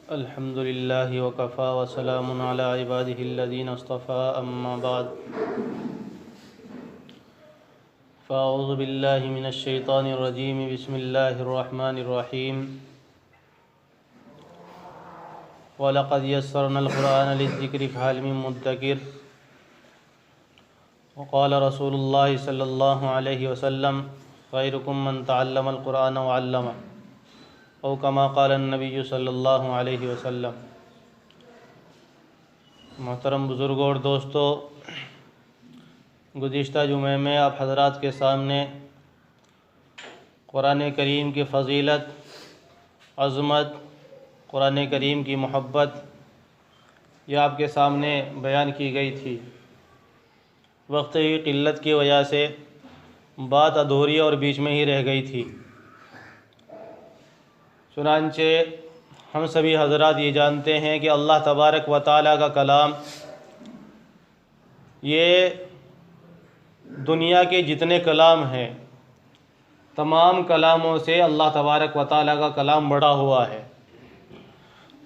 अल्हम्दुलिल्लाहि वकफ़ा वसलामुन अला इबादिहिल्लज़ीना इस्तफ़ा अम्मा बाद फ़अऊज़ु बिल्लाहि मिनश्शैतानिर्रजीम बिस्मिल्लाहिर्रहमानिर्रहीम वलक़द यस्सरनल क़ुरआन लिज़्ज़िक्रि फ़हल मिन मुद्दकिर वक़ाल रसूलुल्लाहि सल्लल्लाहु अलैहि वसल्लम ख़ैरुकुम मन तअल्लमल क़ुरआन व अल्लमह औ कमा क़ाल नबी सल्लल्लाहु अलैहि वसल्लम। मोहतरम बुज़ुर्गों और दोस्तों, गुज़िश्ता जुमे में आप हज़रात के सामने क़ुरान करीम की फ़ज़ीलत, अज़मत, क़ुरान करीम की मोहब्बत यह आपके सामने बयान की गई थी। वक्त की क़िल्लत की वजह से बात अधूरी और बीच में ही रह गई थी। चुनांचे हम सभी हज़रात ये जानते हैं कि अल्लाह तबारक व तआला का कलाम ये दुनिया के जितने कलाम हैं तमाम कलामों से अल्लाह तबारक व तआला का कलाम बड़ा हुआ है।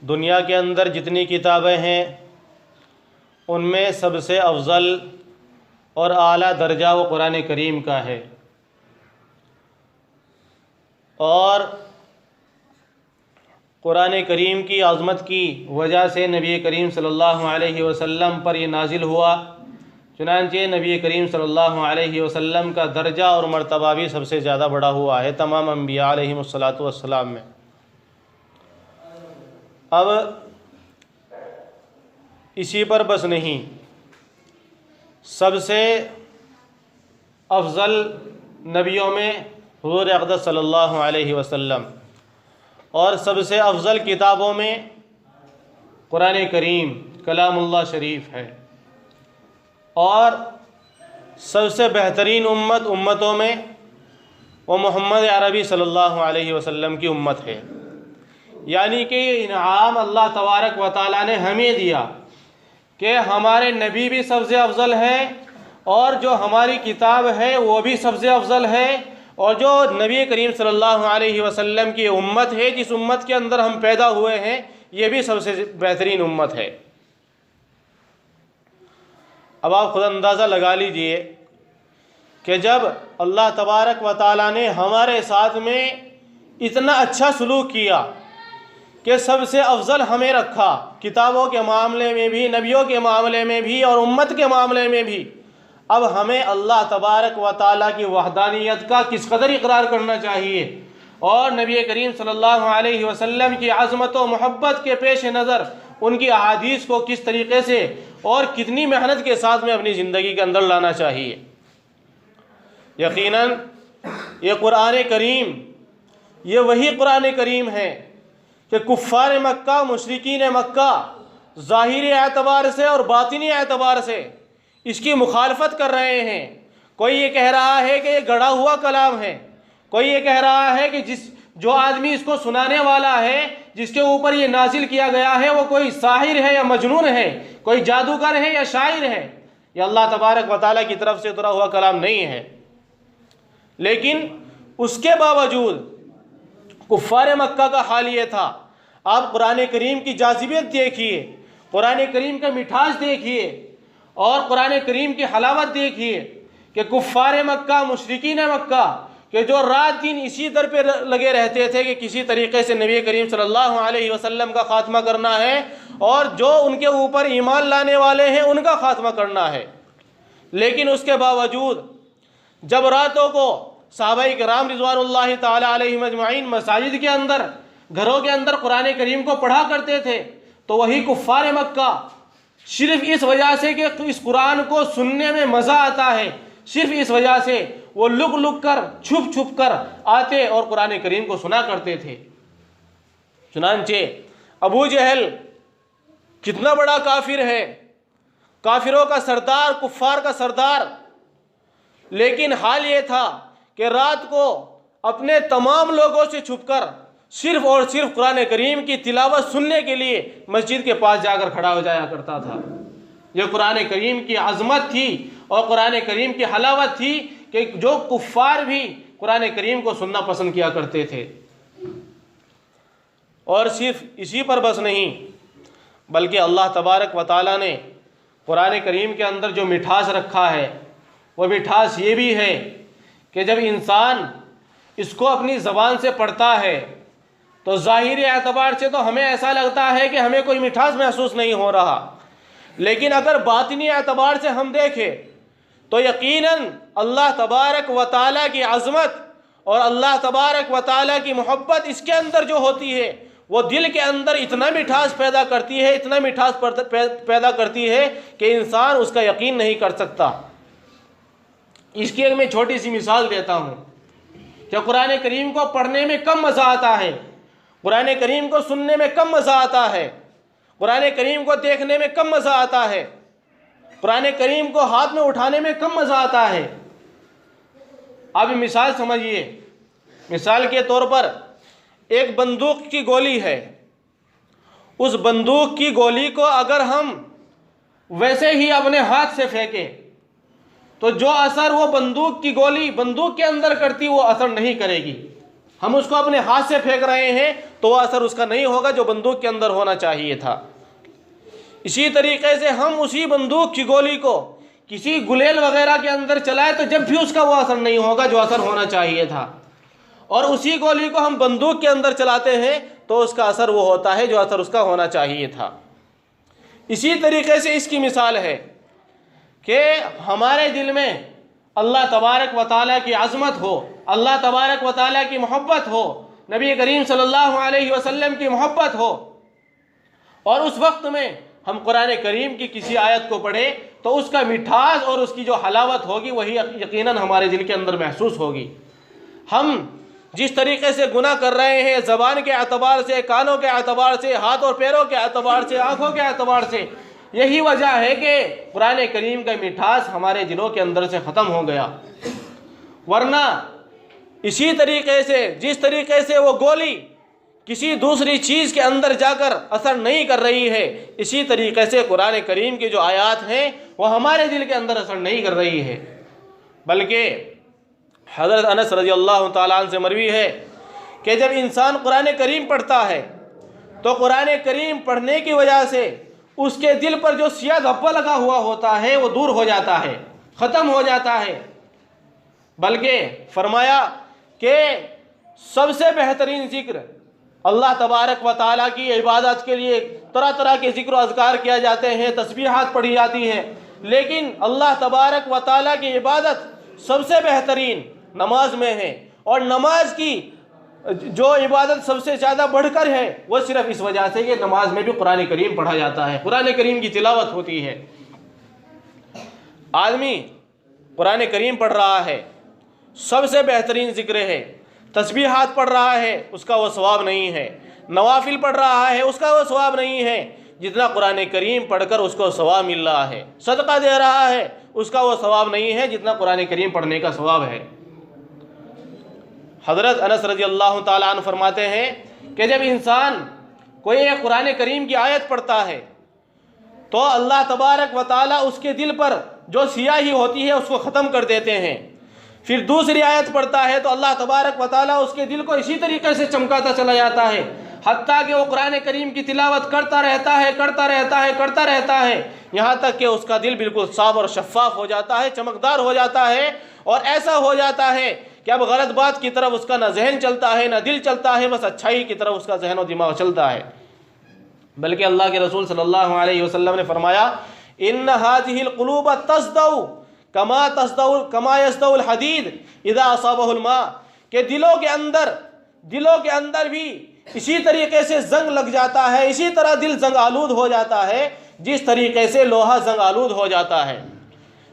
दुनिया के अंदर जितनी किताबें हैं उनमें सबसे अफज़ल और आला दर्जा वो कुरान करीम का है। और कुरान करीम की अज़मत की वजह से नबी करीम सल्लल्लाहु अलैहि वसल्लम पर यह नाजिल हुआ। चुनांचे नबी करीम सल्लल्लाहु अलैहि वसल्लम का दर्जा और मर्तबा भी सबसे ज़्यादा बड़ा हुआ है तमाम अंबिया अलैहिमुस्सलातु वस्सलाम में। अब इसी पर बस नहीं, सबसे अफज़ल नबियों में हुज़ूर अक़दस सल्लल्लाहु अलैहि वसल्लम और सबसे अफज़ल किताबों में कुरान करीम कलामुल्लाह शरीफ है। और सबसे बेहतरीन उम्मतों में वो मोहम्मद अरबी सल्लल्लाहु अलैहि वसल्लम की उम्मत है। यानी कि ये इनाम अल्लाह तबारक व तआला ने हमें दिया कि हमारे नबी भी सबसे अफज़ल है और जो हमारी किताब है वो भी सबसे अफज़ल है और जो नबी करीम सल्लल्लाहु अलैहि वसल्लम की उम्मत है, जिस उम्मत के अंदर हम पैदा हुए हैं, ये भी सबसे बेहतरीन उम्मत है। अब आप खुद अंदाज़ा लगा लीजिए कि जब अल्लाह तबारक व तआला ने हमारे साथ में इतना अच्छा सलूक किया कि सबसे अफज़ल हमें रखा, किताबों के मामले में भी, नबियों के मामले में भी और उम्मत के मामले में भी, अब हमें अल्लाह तबारक व तआला की वहदानियत का किस कदर इकरार करना चाहिए और नबी करीम सल्लल्लाहु अलैहि वसल्लम की अज़मत व मोहब्बत के पेश नज़र उनकी अहादीस को किस तरीक़े से और कितनी मेहनत के साथ में अपनी ज़िंदगी के अंदर लाना चाहिए। यकीनन ये कुरान करीम, ये वही कुरान करीम है कि कुफ़ार मक्का, मुशरिकीन मक्का ज़ाहिरी एतबार से और बातिनी एतबार से इसकी मुखालफत कर रहे हैं। कोई ये कह रहा है कि ये गढ़ा हुआ कलाम है, कोई ये कह रहा है कि जो आदमी इसको सुनाने वाला है, जिसके ऊपर ये नाजिल किया गया है, वो कोई साहिर है या मजनून है, कोई जादूगर है या शायर है। ये अल्लाह तबारक व तआला की तरफ से उतरा हुआ कलाम नहीं है। लेकिन उसके बावजूद कुफ़ार मक्का का हाल ये था। आप कुरान करीम की जाज़िबियत देखिए, कुरान करीम का मिठास देखिए और कुरान करीम की हलावत देखिए कि कुफ़ार मक्का, मुशरिकीन मक्का कि जो रात दिन इसी दर पे लगे रहते थे कि किसी तरीक़े से नबी करीम सल्लल्लाहु अलैहि वसल्लम का ख़ात्मा करना है और जो उनके ऊपर ईमान लाने वाले हैं उनका ख़ात्मा करना है। लेकिन उसके बावजूद जब रातों को सहाबाए किराम रिज़वानुल्लाहि ताला अलैहिम अजमईन मसाजिद के अंदर, घरों के अंदर कुरान करीम को पढ़ा करते थे, तो वही कुफ़ार मक्का सिर्फ इस वजह से कि इस कुरान को सुनने में मज़ा आता है, सिर्फ इस वजह से वो लुक लुक कर, छुप छुप कर आते और कुरान करीम को सुना करते थे। चुनांचे अबू जहल कितना बड़ा काफिर है, काफिरों का सरदार, कुफ़ार का सरदार, लेकिन हाल ये था कि रात को अपने तमाम लोगों से छुपकर सिर्फ और सिर्फ कुरान करीम की तिलावत सुनने के लिए मस्जिद के पास जाकर खड़ा हो जाया करता था। यह कुरान करीम की अज़मत थी और कुरान करीम की हलावत थी कि जो कुफ़ार भी कुरान करीम को सुनना पसंद किया करते थे। और सिर्फ इसी पर बस नहीं, बल्कि अल्लाह तबारक व तआला ने कुरान करीम के अंदर जो मिठास रखा है वो मिठास ये भी है कि जब इंसान इसको अपनी ज़बान से पढ़ता है तो ज़ाहिरी एतबार से तो हमें ऐसा लगता है कि हमें कोई मिठास महसूस नहीं हो रहा, लेकिन अगर बातिनी एतबार से हम देखें तो यकीनन अल्लाह तबारक व तआला की अज़मत और अल्लाह तबारक व तआला की मोहब्बत इसके अंदर जो होती है वो दिल के अंदर इतना मिठास पैदा करती है, इतना मिठास पैदा करती है कि इंसान उसका यकीन नहीं कर सकता। इसकी एक मैं छोटी सी मिसाल देता हूँ कि कुरान करीम को पढ़ने में कम मज़ा आता है, कुरान करीम को सुनने में कम मज़ा आता है, कुरान करीम को देखने में कम मज़ा आता है, कुरान करीम को हाथ में उठाने में कम मज़ा आता है। अब मिसाल समझिए, मिसाल के तौर पर एक बंदूक की गोली है, उस बंदूक की गोली को अगर हम वैसे ही अपने हाथ से फेंकें तो जो असर वो बंदूक की गोली बंदूक के अंदर करती वो असर नहीं करेगी। हम उसको अपने हाथ से फेंक रहे हैं तो वो असर उसका नहीं होगा जो बंदूक के अंदर होना चाहिए था। इसी तरीके से हम उसी बंदूक की गोली को किसी गुलेल वगैरह के अंदर चलाए तो जब भी उसका वो असर नहीं होगा जो असर होना चाहिए था, और उसी गोली को हम बंदूक के अंदर चलाते हैं तो उसका असर वो होता है जो असर उसका होना चाहिए था। इसी तरीके से इसकी मिसाल है कि हमारे दिल में अल्लाह तबारक व तआला की अज़मत हो, अल्लाह तबारक व तआला की मोहब्बत हो, नबी करीम सल्लल्लाहु अलैहि वसल्लम की मोहब्बत हो, और उस वक्त में हम कुरान करीम की किसी आयत को पढ़ें तो उसका मिठास और उसकी जो हलावत होगी वही यकीनन हमारे दिल के अंदर महसूस होगी। हम जिस तरीके से गुनाह कर रहे हैं ज़बान के एतबार से, कानों के एतबार से, हाथ और पैरों के एतबार से, आँखों के एतबार से, यही वजह है कि कुरान करीम का मिठास हमारे दिलों के अंदर से ख़त्म हो गया। वरना इसी तरीके से जिस तरीके से वो गोली किसी दूसरी चीज़ के अंदर जाकर असर नहीं कर रही है, इसी तरीके से कुरान करीम की जो आयात हैं वो हमारे दिल के अंदर असर नहीं कर रही है। बल्कि हज़रत अनस रज़ी अल्लाह तआला अन्हु से मरवी है कि जब इंसान कुरान करीम पढ़ता है तो कुरान करीम पढ़ने की वजह से उसके दिल पर जो सिया धब्बा लगा हुआ होता है वो दूर हो जाता है, ख़त्म हो जाता है। बल्कि फरमाया कि सबसे बेहतरीन ज़िक्र अल्लाह तबारक व तआला की इबादत के लिए तरह तरह के ज़िक्र अज़कार किया जाते हैं, तस्बीहात पढ़ी जाती हैं, लेकिन अल्लाह तबारक व तआला की इबादत सबसे बेहतरीन नमाज में है। और नमाज की जो इबादत सबसे ज़्यादा बढ़कर है वो सिर्फ इस वजह से कि नमाज में भी कुरान करीम पढ़ा जाता है, कुरान करीम की तिलावत होती है। आदमी कुरान करीम पढ़ रहा है, सबसे बेहतरीन ज़िक्र है, तस्बीहात पढ़ रहा है, उसका वो सवाब नहीं है, नवाफिल पढ़ रहा है, उसका वो सवाब नहीं है जितना कुरान करीम पढ़कर उसको सवाब मिल रहा है, सदका दे रहा है, उसका वो सवाब नहीं है जितना कुरान करीम पढ़ने का सवाब है। हज़रत अनस रज़ी अल्लाह तआला अन्हु फरमाते हैं कि जब इंसान कोई एक कुरान करीम की आयत पढ़ता है तो अल्लाह तबारक व तआला उसके दिल पर जो सियाही होती है उसको ख़त्म कर देते हैं। फिर दूसरी आयत पढ़ता है तो अल्लाह तबारक व तआला उसके दिल को इसी तरीके से चमकाता चला जाता है, हत्ता कि वो कुरान करीम की तिलावत करता रहता है, करता रहता है, करता रहता है, यहाँ तक कि उसका दिल बिल्कुल साफ और शफ़ाफ हो जाता है, चमकदार हो जाता है, और ऐसा हो जाता है कि अब गलत बात की तरफ उसका ना जहन चलता है ना दिल चलता है, बस अच्छाई की तरफ उसका जहन और दिमाग चलता है। बल्कि अल्लाह के रसूल सल्लल्लाहु अलैहि वसल्लम ने फरमाया, इन्ना हाज़िहिल क़ुलूब तस्दउ कमा यस्दउल हदीद इज़ा असाबहुल मा, के दिलों के अंदर भी इसी तरीके से जंग लग जाता है, इसी तरह दिल जंग आलूद हो जाता है जिस तरीके से लोहा जंग आलूद हो जाता है।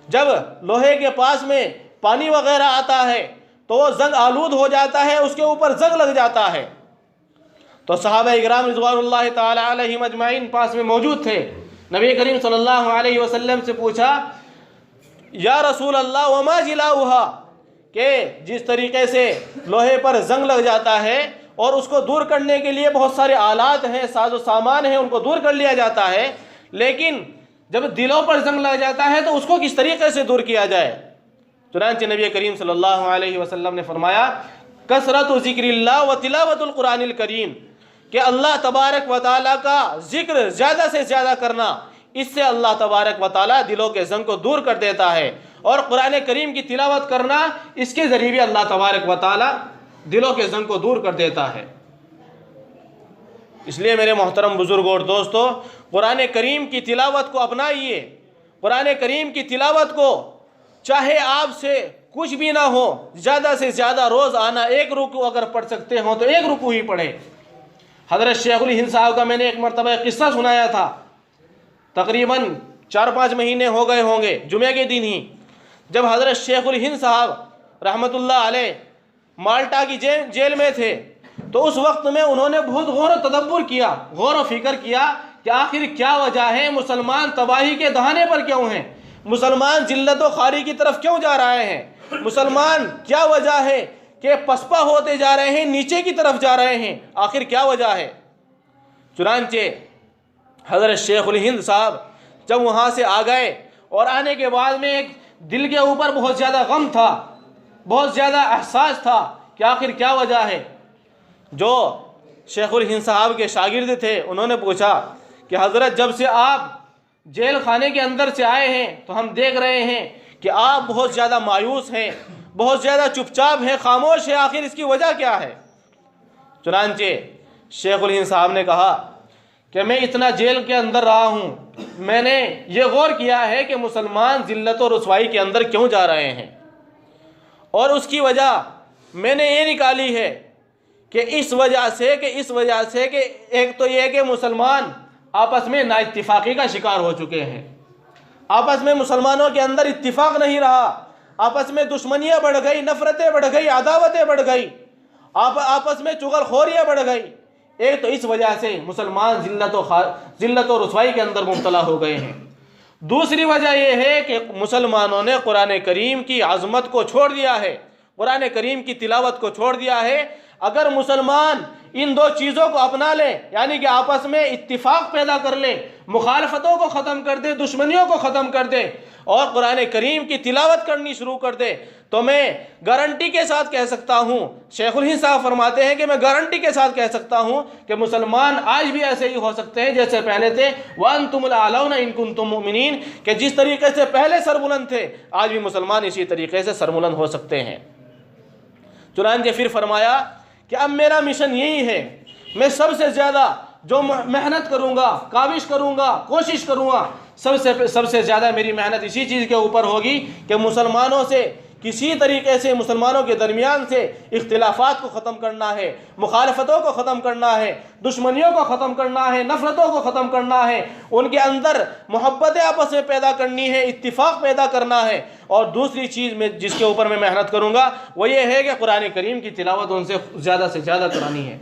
जब लोहे के पास में पानी वगैरह आता है तो वो जंग आलूद हो जाता है, उसके ऊपर जंग लग जाता है। तो सहाबा इकराम रिज़वानुल्लाह ताला अलैहिम अजमाइन पास में मौजूद थे। नबी करीम सल्लल्लाहु अलैहि वसल्लम से पूछा, या रसूल अल्लाह वमा जिलाउहा, के जिस तरीके से लोहे पर जंग लग जाता है और उसको दूर करने के लिए बहुत सारे आलात हैं, साजो सामान हैं, उनको दूर कर लिया जाता है, लेकिन जब दिलों पर जंग लग जाता है तो उसको किस तरीके से दूर किया जाए। चुनांचे नबी करीम सल्लल्लाहु अलैहि वसल्लम ने फरमाया, कसरतु ज़िक्रिल्लाह व तिलावतुल कुरानिल करीम, कि अल्लाह तबारक व तआला का जिक्र ज़्यादा से ज़्यादा करना, इससे अल्लाह तबारक व तआला दिलों के ज़ंग को दूर कर देता है। और कुरान करीम की तिलावत करना, इसके ज़रिए भी अल्लाह तबारक व तआला दिलों के ज़ंग को दूर कर देता है। इसलिए मेरे मोहतरम बुज़ुर्ग और दोस्तों, कुरान करीम की तिलावत को अपनाइए। कुरान करीम की तिलावत को चाहे आपसे कुछ भी ना हो, ज़्यादा से ज़्यादा रोज़ आना, एक रुकू अगर पढ़ सकते हो तो एक रुकू ही पढ़े। हज़रत शेखुल हिंद साहब का मैंने एक मरतबा किस्सा सुनाया था, तकरीबन 4-5 महीने हो गए होंगे, जुमे के दिन ही, जब हज़रत शेखुल हिंद साहब रहमतुल्लाह अलैह माल्टा की जेल में थे, तो उस वक्त में उन्होंने बहुत गौर तदब्बुर किया, गौर व फिक्र किया कि आखिर क्या वजह है, मुसलमान तबाही के दहाने पर क्यों हैं, मुसलमान जिल्लत व खारी की तरफ क्यों जा रहे हैं, मुसलमान क्या वजह है कि पसपा होते जा रहे हैं, नीचे की तरफ जा रहे हैं, आखिर क्या वजह है। चुनांचे हज़रत शेखुल हिंद साहब जब वहाँ से आ गए और आने के बाद में एक दिल के ऊपर बहुत ज़्यादा गम था, बहुत ज़्यादा एहसास था कि आखिर क्या वजह है। जो शेखुल हिंद साहब के शागिर्द थे, उन्होंने पूछा कि हज़रत, जब से आप जेल खाने के अंदर से आए हैं तो हम देख रहे हैं कि आप बहुत ज़्यादा मायूस हैं, बहुत ज़्यादा चुपचाप हैं, खामोश है, आखिर इसकी वजह क्या है। चुनांचे शेखुल हिंद साहब ने कहा कि मैं इतना जेल के अंदर रहा हूँ, मैंने ये गौर किया है कि मुसलमान जिल्लत और रुसवाई के अंदर क्यों जा रहे हैं, और उसकी वजह मैंने ये निकाली है कि इस वजह से कि एक तो ये कि मुसलमान आपस में नाइत्तिफाक़ी का शिकार हो चुके हैं, आपस में मुसलमानों के अंदर इत्तिफाक नहीं रहा, आपस में दुश्मनियाँ बढ़ गई, नफ़रतें बढ़ गई, अदावतें बढ़ गई, आपस में चुगलखोरियाँ बढ़ गई। एक तो इस वजह से मुसलमान जिल्लत और रुसवाई के अंदर मुब्तला हो गए हैं। दूसरी वजह यह है कि मुसलमानों ने कुरान करीम की आज़मत को छोड़ दिया है, कुरान करीम की तिलावत को छोड़ दिया है। अगर मुसलमान इन दो चीज़ों को अपना ले, यानी कि आपस में इत्तिफाक पैदा कर ले, मुखालफतों को ख़त्म कर दे, दुश्मनियों को ख़त्म कर दे और कुरान करीम की तिलावत करनी शुरू कर दे, तो मैं गारंटी के साथ कह सकता हूँ, शेखुल हिंद साहब फरमाते हैं कि मैं गारंटी के साथ कह सकता हूँ कि मुसलमान आज भी ऐसे ही हो सकते हैं जैसे पहले थे। वअंतुमुल आलौना इन कुंतुम मुमिनीन, कि जिस तरीके से पहले सरबुलंद थे, आज भी मुसलमान इसी तरीके से सरबुलंद हो सकते हैं। चुनांचे फिर फरमाया कि अब मेरा मिशन यही है, मैं सबसे ज़्यादा जो मेहनत करूँगा, काविश करूँगा, कोशिश करूँगा, सबसे ज़्यादा मेरी मेहनत इसी चीज़ के ऊपर होगी कि मुसलमानों से किसी तरीके से, मुसलमानों के दरमियान से इख्तिलाफात को ख़त्म करना है, मुखालफतों को ख़त्म करना है, दुश्मनियों को ख़त्म करना है, नफ़रतों को ख़त्म करना है, उनके अंदर मोहब्बतें आपस में पैदा करनी है, इत्तिफाक पैदा करना है। और दूसरी चीज़ में जिसके ऊपर मैं मेहनत करूँगा वो ये है कि कुरान करीम की तिलावत उनसे ज़्यादा से ज़्यादा करानी है।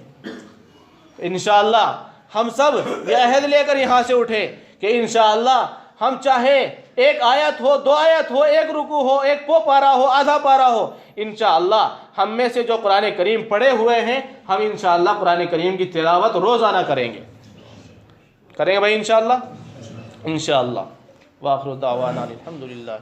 इंशाअल्लाह हम सब ये अहद लेकर यहाँ से उठे कि इंशाअल्लाह हम चाहे एक आयत हो, 2 आयत हो, एक रुकू हो, एक पारा हो, आधा पारा हो, इंशाअल्लाह हम में से जो कुरान करीम पढ़े हुए हैं, हम इंशाअल्लाह कुरान करीम की तिलावत रोज़ाना करेंगे भाई, इंशाअल्लाह। वाखिरु दावाना अल्हम्दुलिल्लाह।